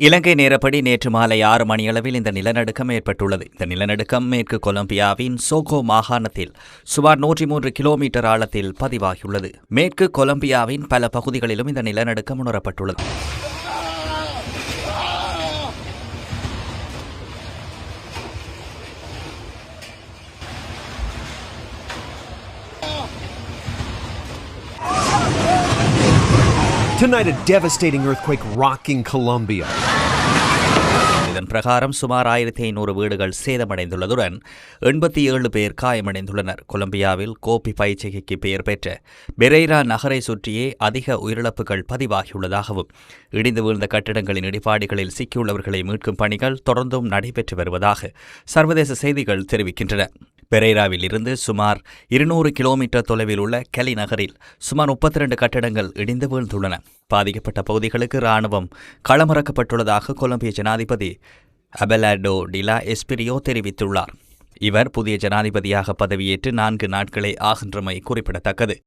இலங்கை நேரப்படி நேற்று மாலை 6 மணியளவில் இந்த நிலநடுக்கம் ஏற்பட்டுள்ளது. இந்த நிலநடுக்கம் மேற்கு கொலம்பியாவின் சோகோ மாகாணத்தில் சுமார் 103 கிலோமீட்டர் ஆழத்தில் பதிவாகியுள்ளது. மேற்கு கொலம்பியாவின் பல பகுதிகளிலும் இந்த நிலநடுக்கம் உணரப்பட்டுள்ளது. Tonight, a devastating earthquake rocking Colombia. இதன் பிரகாரம் சுமார் 1500 வீடுகள் சேதமடைந்துள்ளதுடன் 87 பேர் காயமடைந்துள்ளனர். கொலம்பியாவில் கோபி பயிற்சிகைக்கு பெயர் பெற்ற பெரேரா நகரை சுற்றியே அதிக உயிரிழப்புகள் பதிவாகியுள்ளதாகவும் இடிந்து வீழ்ந்த கட்டிடங்களின் இடிபாடுகளில் சிக்கியுள்ளவர்களை மீட்கும் பணிகள் தொடர்ந்தும் நடைபெற்று வருவதாக சர்வதேச செய்திகள் தெரிவிக்கின்றன. பெரேராவில் இருந்து சுமார் 200 கிலோமீட்டர் தொலைவில் உள்ள கெலி நகரில் சுமார் 32 கட்டடங்கள் இடிந்து வீழ்ந்துள்ளன. பாதிக்கப்பட்ட பகுதிகளுக்கு இராணுவம் களமிறக்கப்பட்டுள்ளதாக கொலம்பிய ஜனாதிபதி அபெலார்டோ டிலா எஸ்பிரியோ தெரிவித்துள்ளார். இவர் புதிய ஜனாதிபதியாக பதவியேற்று 4 நாட்களே ஆகின்றமை குறிப்பிடத்தக்கது.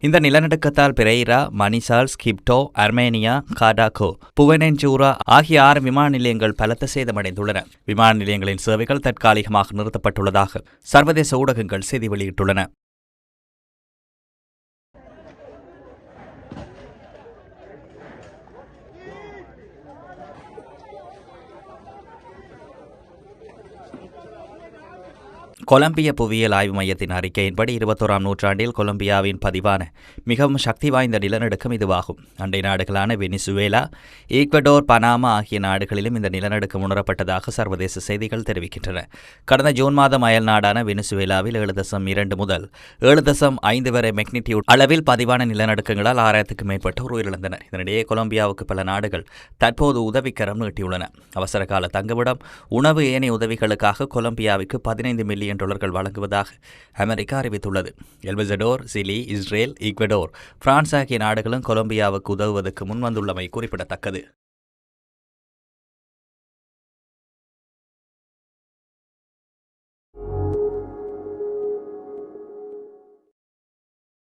இந்த நிலநடுக்கத்தால் பெரேரா, மணிசால்ஸ், கிப்டோ, அர்மேனியா, காடாகோ, புவனென்சூரா ஆகிய 6 விமான நிலையங்கள் பலத்த சேதமடைந்துள்ளன. விமான நிலையங்களின் சேவைகள் தற்காலிகமாக நிறுத்தப்பட்டுள்ளதாக சர்வதேச ஊடகங்கள் செய்தி வெளியிட்டுள்ளன. கொலம்பிய புவியியல் ஆய்வு மையத்தின் அறிக்கையின்படி 21ஆம் நூற்றாண்டில் கொலம்பியாவின் பதிவான மிகவும் சக்தி வாய்ந்த நிலநடுக்கம் இதுவாகும். அண்டை நாடுகளான வெனிசுவேலா, ஈக்வடோர், பனாமா ஆகிய நாடுகளிலும் இந்த நிலநடுக்கம் உணரப்பட்டதாக சர்வதேச செய்திகள் தெரிவிக்கின்றன. கடந்த ஜூன் மாதம் அயல் நாடான வெனிசுவேலாவில் 7.2 முதல் 7.5 வரை மெக்னிடியூட் அளவில் பதிவான நிலநடுக்கங்களால் 6000க்கும் மேற்பட்டோர் உயிரிழந்தனர். இதனிடையே கொலம்பியாவுக்கு பல நாடுகள் தற்போது உதவிக்கரம் நீட்டியுள்ளன. அவசரகால தங்குமிடம், உணவு, ஏனைய உதவிகளுக்காக கொலம்பியாவுக்கு $15 மில்லியன் வழங்குவதாக அமெரிக்கா அறிவித்துள்ளது. எல்வசடோர், சிலி, இஸ்ரேல், ஈக்வடோர், பிரான்ஸ் ஆகிய நாடுகளும் கொலம்பியாவுக்கு உதவுவதற்கு முன்வந்துள்ளமை குறிப்பிடத்தக்கது.